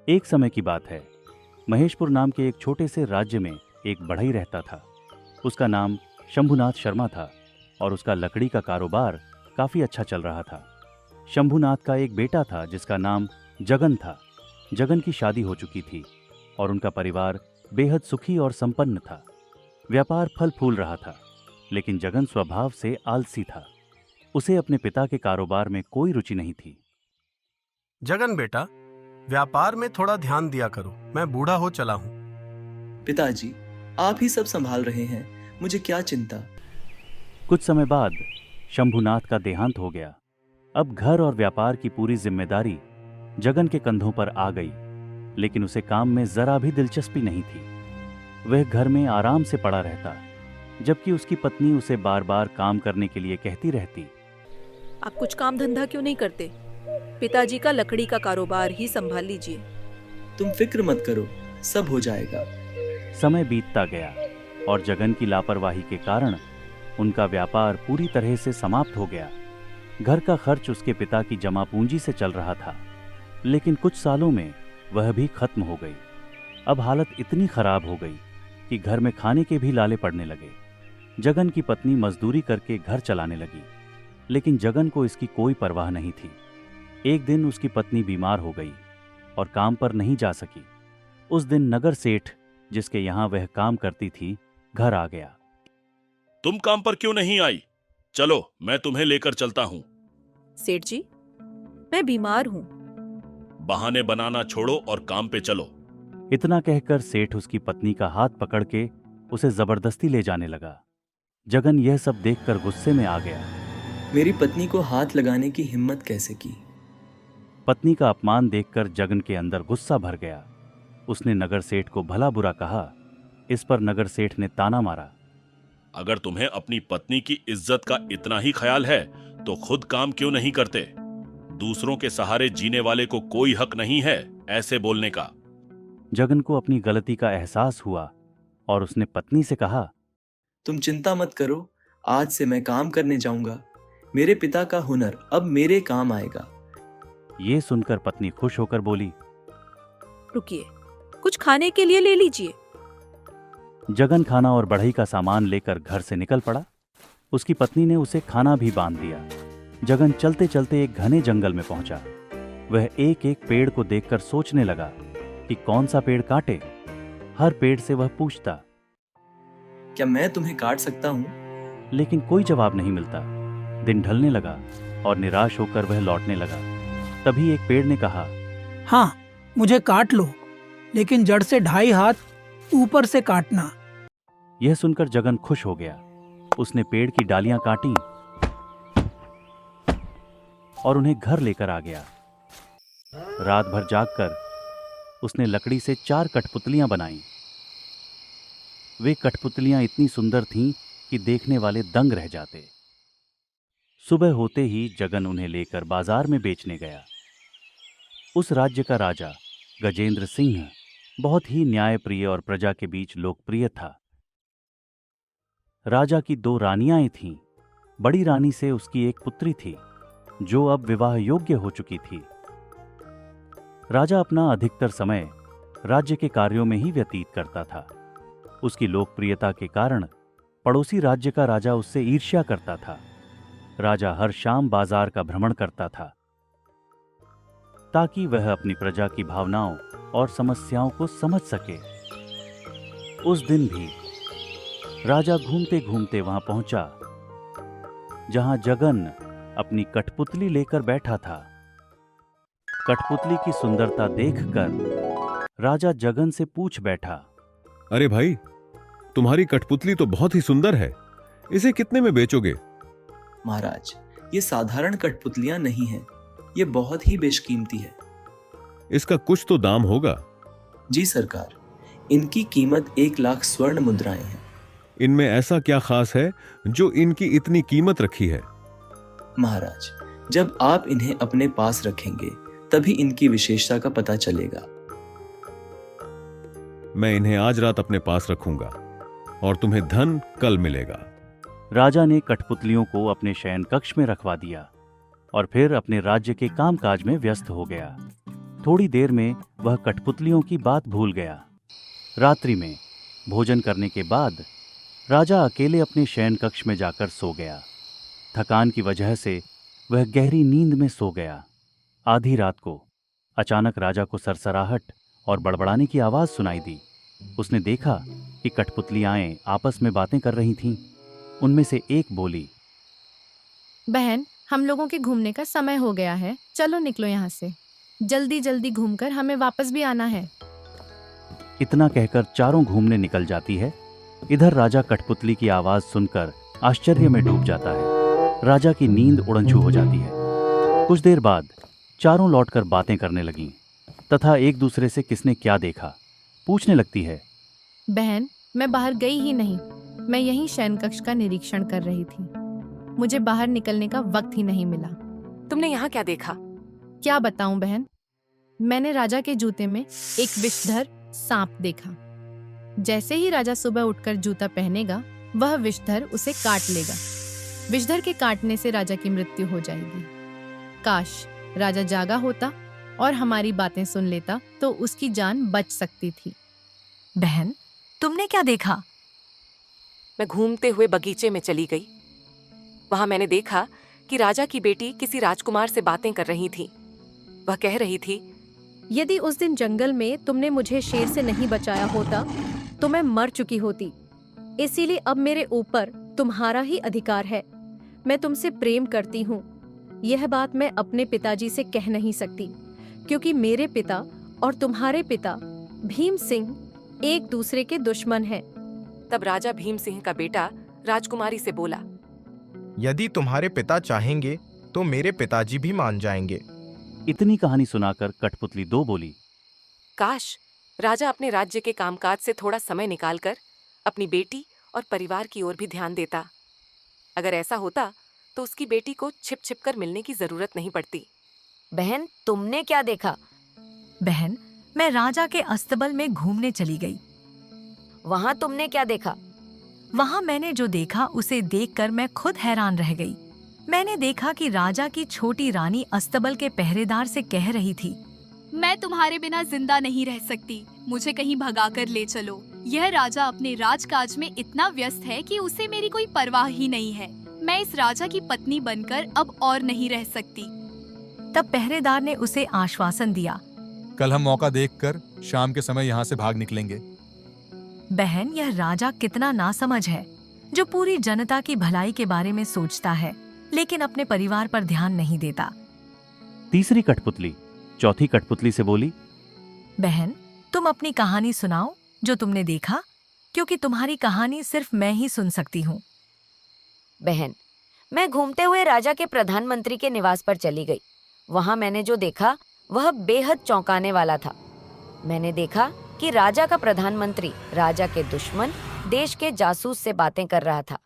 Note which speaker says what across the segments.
Speaker 1: एक समय की बात है। महेशपुर नाम के एक छोटे से राज्य में एक बढ़ई रहता था। उसका नाम शंभुनाथ शर्मा था और उसका लकड़ी का कारोबार काफी अच्छा चल रहा था। शंभुनाथ का एक बेटा था जिसका नाम जगन था। जगन की शादी हो चुकी थी और उनका परिवार बेहद सुखी और संपन्न था। व्यापार फल फूल रहा था, लेकिन जगन स्वभाव से आलसी था। उसे अपने पिता के कारोबार में कोई रुचि नहीं थी।
Speaker 2: जगन बेटा, व्यापार में थोड़ा ध्यान दिया करो, मैं बूढ़ा हो चला हूँ।
Speaker 3: पिताजी, आप ही सब संभाल रहे हैं, मुझे क्या चिंता।
Speaker 1: कुछ समय बाद शंभुनाथ का देहांत हो गया। अब घर और व्यापार की पूरी जिम्मेदारी जगन के कंधों पर आ गई, लेकिन उसे काम में जरा भी दिलचस्पी नहीं थी। वह घर में आराम से पड़ा रहता, जबकि उसकी पत्नी उसे बार बार काम करने के लिए कहती रहती।
Speaker 4: आप कुछ काम धंधा क्यों नहीं करते? पिताजी का लकड़ी का कारोबार ही संभाल लीजिए।
Speaker 3: तुम फिक्र मत करो, सब हो जाएगा।
Speaker 1: समय बीतता गया और जगन की लापरवाही के कारण उनका व्यापार पूरी तरह से समाप्त हो गया। घर का खर्च उसके पिता की जमा पूंजी से चल रहा था, लेकिन कुछ सालों में वह भी खत्म हो गई। अब हालत इतनी खराब हो गई कि घर में खाने के भी लाले पड़ने लगे। जगन की पत्नी मजदूरी करके घर चलाने लगी, लेकिन जगन को इसकी कोई परवाह नहीं थी। एक दिन उसकी पत्नी बीमार हो गई और काम पर नहीं जा सकी। उस दिन नगर सेठ, जिसके यहां वह काम करती थी, घर आ गया।
Speaker 5: तुम काम पर क्यों नहीं आई? चलो, मैं तुम्हें लेकर चलता हूं।
Speaker 4: सेठ जी, मैं बीमार हूँ।
Speaker 5: बहाने बनाना छोड़ो और काम पे चलो।
Speaker 1: इतना कहकर सेठ उसकी पत्नी का हाथ पकड़ के उसे जबरदस्ती ले जाने लगा। जगन यह सब देखकर गुस्से में आ गया।
Speaker 3: मेरी पत्नी को हाथ लगाने की हिम्मत कैसे की?
Speaker 1: पत्नी का अपमान देखकर जगन के अंदर गुस्सा भर गया। उसने नगर सेठ को भला बुरा कहा। इस पर नगर सेठ ने ताना मारा।
Speaker 5: अगर तुम्हें अपनी पत्नी की इज्जत का इतना ही ख्याल है तो खुद काम क्यों नहीं करते? दूसरों के सहारे जीने वाले को कोई हक नहीं है ऐसे बोलने का।
Speaker 1: जगन को अपनी गलती का एहसास हुआ और उसने पत्नी से कहा,
Speaker 3: तुम चिंता मत करो, आज से मैं काम करने जाऊंगा। मेरे पिता का हुनर अब मेरे काम आएगा।
Speaker 1: यह सुनकर पत्नी खुश होकर बोली।
Speaker 4: रुकिए, कुछ खाने के लिए ले लीजिए।
Speaker 1: जगन खाना और बढ़ई का सामान लेकर घर से निकल पड़ा। उसकी पत्नी ने उसे खाना भी बांध दिया। जगन चलते चलते एक घने जंगल में पहुंचा। वह एक एक पेड़ को देखकर सोचने लगा कि कौन सा पेड़ काटे। हर पेड़ से वह पूछता,
Speaker 3: क्या मैं तुम्हें काट सकता हूँ?
Speaker 1: लेकिन कोई जवाब नहीं मिलता। दिन ढलने लगा और निराश होकर वह लौटने लगा। तभी एक पेड़ ने कहा,
Speaker 6: हाँ, मुझे काट लो, लेकिन जड़ से 2.5 हाथ ऊपर से काटना।
Speaker 1: यह सुनकर जगन खुश हो गया। उसने पेड़ की डालियां काटी और उन्हें घर लेकर आ गया। रात भर जागकर उसने लकड़ी से 4 कठपुतलियां बनाईं। वे कठपुतलियां इतनी सुंदर थीं कि देखने वाले दंग रह जाते। सुबह होते ही जगन उन्हें लेकर बाजार में बेचने गया। उस राज्य का राजा गजेंद्र सिंह बहुत ही न्यायप्रिय और प्रजा के बीच लोकप्रिय था। राजा की 2 रानियां थीं। बड़ी रानी से उसकी एक पुत्री थी जो अब विवाह योग्य हो चुकी थी। राजा अपना अधिकतर समय राज्य के कार्यों में ही व्यतीत करता था। उसकी लोकप्रियता के कारण पड़ोसी राज्य का राजा उससे ईर्ष्या करता था। राजा हर शाम बाजार का भ्रमण करता था ताकि वह अपनी प्रजा की भावनाओं और समस्याओं को समझ सके। उस दिन भी राजा घूमते घूमते वहां पहुंचा जहां जगन अपनी कठपुतली लेकर बैठा था। कठपुतली की सुंदरता देखकर राजा जगन से पूछ बैठा,
Speaker 7: अरे भाई, तुम्हारी कठपुतली तो बहुत ही सुंदर है, इसे कितने में बेचोगे?
Speaker 3: महाराज, ये साधारण कठपुतलियां नहीं हैं, ये बहुत ही बेशकीमती है।
Speaker 7: इसका कुछ तो दाम होगा।
Speaker 3: जी सरकार, इनकी कीमत 1 लाख स्वर्ण मुद्राएं हैं।
Speaker 7: इनमें ऐसा क्या खास है जो इनकी इतनी कीमत रखी है?
Speaker 3: महाराज, जब आप इन्हें अपने पास रखेंगे तभी इनकी विशेषता का पता चलेगा।
Speaker 7: मैं इन्हें आज रात अपने पास रखूंगा और तुम्हें धन कल मिलेगा।
Speaker 1: राजा ने कठपुतलियों को अपने शयन कक्ष में रखवा दिया और फिर अपने राज्य के कामकाज में व्यस्त हो गया। थोड़ी देर में वह कठपुतलियों की बात भूल गया। रात्रि में भोजन करने के बाद राजा अकेले अपने शयन कक्ष में जाकर सो गया। थकान की वजह से वह गहरी नींद में सो गया। आधी रात को अचानक राजा को सरसराहट और बड़बड़ाने की आवाज सुनाई दी। उसने देखा कि कठपुतलियां आपस में बातें कर रही थीं। उनमें से एक बोली,
Speaker 8: बहन, हम लोगों के घूमने का समय हो गया है, चलो निकलो यहाँ से। जल्दी जल्दी घूमकर हमें वापस भी आना है।
Speaker 1: इतना कहकर चारों घूमने निकल जाती है। इधर राजा कठपुतली की आवाज सुनकर आश्चर्य में डूब जाता है। राजा की नींद उड़नछू हो जाती है। कुछ देर बाद चारों लौटकर बातें करने लगीं तथा एक दूसरे से किसने क्या देखा पूछने लगती है।
Speaker 8: बहन, मैं बाहर गई ही नहीं, मैं यहीं शयन कक्ष का निरीक्षण कर रही थी। मुझे बाहर निकलने का वक्त ही नहीं मिला।
Speaker 9: तुमने यहाँ क्या देखा?
Speaker 8: क्या बताऊं बहन, मैंने राजा के जूते में एक विषधर सांप देखा। जैसे ही राजा सुबह उठकर जूता पहनेगा, वह विषधर उसे काट लेगा। विषधर के काटने से राजा की मृत्यु हो जाएगी। काश राजा जागा होता और हमारी बातें सुन लेता तो उसकी जान बच सकती थी।
Speaker 9: बहन, तुमने क्या देखा? मैं घूमते हुए बगीचे में चली गई। वहां मैंने देखा कि राजा की बेटी किसी राजकुमार से बातें कर रही थी। वह कह रही थी,
Speaker 4: यदि उस दिन जंगल में तुमने मुझे शेर से नहीं बचाया होता तो मैं मर चुकी होती। इसीलिए अब मेरे ऊपर तुम्हारा ही अधिकार है। मैं तुमसे प्रेम करती हूँ। यह बात मैं अपने पिताजी से कह नहीं सकती, क्योंकि मेरे पिता और तुम्हारे पिता भीम सिंह एक दूसरे के दुश्मन हैं।
Speaker 9: तब राजा भीम सिंह का बेटा राजकुमारी से बोला,
Speaker 10: यदि तुम्हारे पिता चाहेंगे तो मेरे पिताजी भी मान जाएंगे।
Speaker 1: इतनी कहानी सुनाकर कठपुतली 2 बोली,
Speaker 9: काश राजा अपने राज्य के कामकाज से थोड़ा समय निकालकर अपनी बेटी और परिवार की ओर भी ध्यान देता। अगर ऐसा होता तो उसकी बेटी को छिप छिप कर मिलने की जरूरत नहीं पड़ती।
Speaker 11: बहन, तुमने क्या देखा?
Speaker 9: बहन, मैं राजा के अस्तबल में घूमने चली गई।
Speaker 11: वहाँ तुमने क्या देखा?
Speaker 9: वहाँ मैंने जो देखा उसे देखकर मैं खुद हैरान रह गई। मैंने देखा कि राजा की छोटी रानी अस्तबल के पहरेदार से कह रही थी,
Speaker 12: मैं तुम्हारे बिना जिंदा नहीं रह सकती, मुझे कहीं भगाकर ले चलो। यह राजा अपने राजकाज में इतना व्यस्त है कि उसे मेरी कोई परवाह ही नहीं है। मैं इस राजा की पत्नी बनकर अब और नहीं रह सकती।
Speaker 9: तब पहरेदार ने उसे आश्वासन दिया,
Speaker 13: कल हम मौका देखकर शाम के समय यहाँ से भाग निकलेंगे।
Speaker 9: बहन, यह राजा कितना नासमझ है, जो पूरी जनता की भलाई के बारे में सोचता है लेकिन अपने परिवार पर ध्यान नहीं देता।
Speaker 1: तीसरी कठपुतली चौथी कठपुतली से बोली,
Speaker 9: बहन, तुम अपनी कहानी सुनाओ जो तुमने देखा, क्योंकि तुम्हारी कहानी सिर्फ मैं ही सुन सकती हूँ।
Speaker 11: बहन, मैं घूमते हुए राजा के प्रधानमंत्री के निवास पर चली गई। वहाँ मैंने जो देखा वह बेहद चौंकाने वाला था। मैंने देखा कि राजा का प्रधानमंत्री राजा के दुश्मन देश के जासूस से बातें कर रहा था।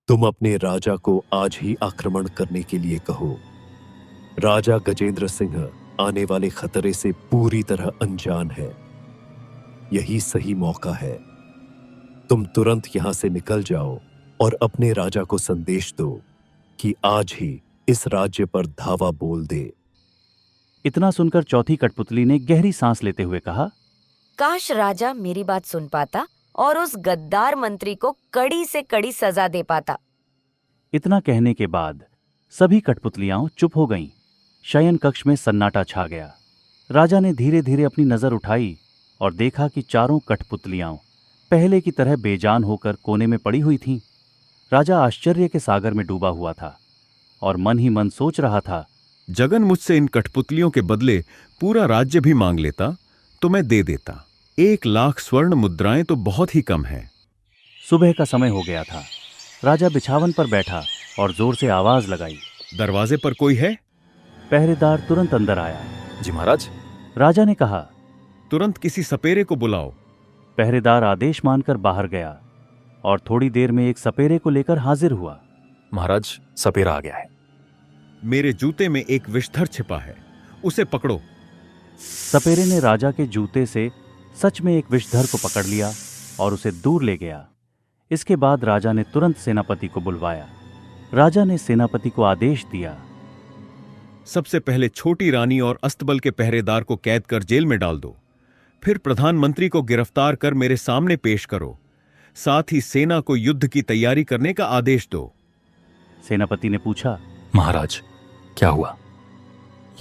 Speaker 14: तुम अपने राजा को आज ही आक्रमण करने के लिए कहो। राजा गजेंद्र सिंह आने वाले खतरे से पूरी तरह अनजान है। यही सही मौका है। तुम तुरंत यहां से निकल जाओ और अपने राजा को संदेश दो कि आज ही इस राज्य पर धावा बोल दे।
Speaker 1: इतना सुनकर चौथी कठपुतली ने गहरी सांस लेते हुए कहा,
Speaker 11: काश राजा मेरी बात सुन पाता और उस गद्दार मंत्री को कड़ी से कड़ी सजा दे पाता।
Speaker 1: इतना कहने के बाद सभी कठपुतलियां चुप हो गईं। शयन कक्ष में सन्नाटा छा गया। राजा ने धीरे धीरे अपनी नजर उठाई और देखा कि चारों कठपुतलियां पहले की तरह बेजान होकर कोने में पड़ी हुई थीं। राजा आश्चर्य के सागर में डूबा हुआ था और मन ही मन सोच रहा था,
Speaker 7: जगन मुझसे इन कठपुतलियों के बदले पूरा राज्य भी मांग लेता तो मैं दे देता। 1,00,000 स्वर्ण मुद्राएं तो बहुत ही कम है।
Speaker 1: सुबह का समय हो गया था। राजा बिछावन पर बैठा और जोर से आवाज लगाई,
Speaker 7: दरवाजे पर कोई है?
Speaker 1: पहरेदार तुरंत अंदर आया।
Speaker 13: जी महाराज।
Speaker 1: राजा ने कहा,
Speaker 7: तुरंत किसी सपेरे को बुलाओ।
Speaker 1: पहरेदार आदेश मानकर बाहर गया और थोड़ी देर में एक सपेरे को लेकर हाजिर हुआ।
Speaker 13: महाराज, सपेरा आ गया है।
Speaker 7: मेरे जूते में एक विषधर छिपा है, उसे पकड़ो।
Speaker 1: सपेरे ने राजा के जूते से सच में एक विषधर को पकड़ लिया और उसे दूर ले गया। इसके बाद राजा ने तुरंत सेनापति को बुलवाया। राजा ने सेनापति को आदेश दिया,
Speaker 7: सबसे पहले छोटी रानी और अस्तबल के पहरेदार को कैद कर जेल में डाल दो। फिर प्रधानमंत्री को गिरफ्तार कर मेरे सामने पेश करो। साथ ही सेना को युद्ध की तैयारी करने का आदेश दो।
Speaker 1: सेनापति ने पूछा,
Speaker 15: महाराज, क्या हुआ?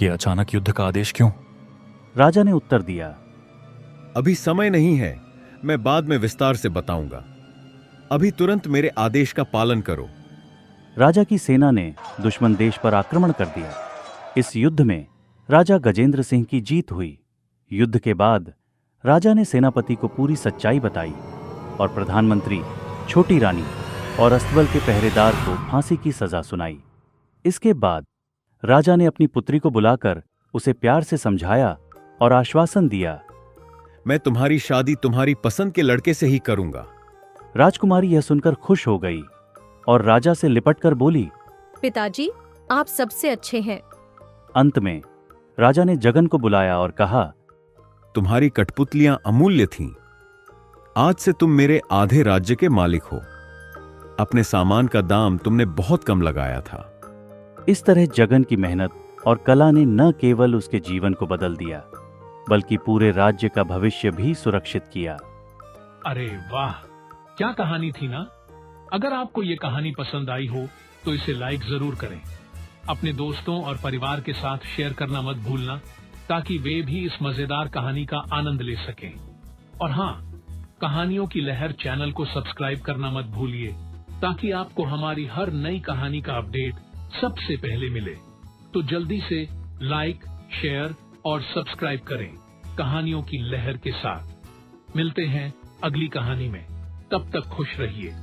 Speaker 15: ये अचानक युद्ध का आदेश क्यों?
Speaker 1: राजा ने उत्तर दिया,
Speaker 7: अभी समय नहीं है, मैं बाद में विस्तार से बताऊंगा। अभी तुरंत मेरे आदेश का पालन करो।
Speaker 1: राजा की सेना ने दुश्मन देश पर आक्रमण कर दिया। इस युद्ध में राजा गजेंद्र सिंह की जीत हुई। युद्ध के बाद राजा ने सेनापति को पूरी सच्चाई बताई और प्रधानमंत्री, छोटी रानी और अस्तबल के पहरेदार को फांसी की सजा सुनाई। इसके बाद राजा ने अपनी पुत्री को बुलाकर उसे प्यार से समझाया और आश्वासन दिया,
Speaker 7: मैं तुम्हारी शादी तुम्हारी पसंद के लड़के से ही करूंगा।
Speaker 1: राजकुमारी यह सुनकर खुश हो गई और राजा से लिपटकर बोली,
Speaker 4: पिताजी, आप सबसे अच्छे हैं।
Speaker 1: अंत में राजा ने जगन को बुलाया और कहा,
Speaker 7: तुम्हारी कठपुतलियां अमूल्य थीं। आज से तुम मेरे आधे राज्य के मालिक हो। अपने सामान का दाम तुमने बहुत कम लगाया था।
Speaker 1: इस तरह जगन की मेहनत और कला ने न केवल उसके जीवन को बदल दिया, बल्कि पूरे राज्य का भविष्य भी सुरक्षित किया।
Speaker 16: अरे वाह, क्या कहानी थी ना। अगर आपको ये कहानी पसंद आई हो तो इसे लाइक जरूर करें। अपने दोस्तों और परिवार के साथ शेयर करना मत भूलना, ताकि वे भी इस मजेदार कहानी का आनंद ले सकें। और हाँ, कहानियों की लहर चैनल को सब्सक्राइब करना मत भूलिए, ताकि आपको हमारी हर नई कहानी का अपडेट सबसे पहले मिले। तो जल्दी से लाइक, शेयर और सब्सक्राइब करें कहानियों की लहर के साथ। मिलते हैं अगली कहानी में, तब तक खुश रहिए।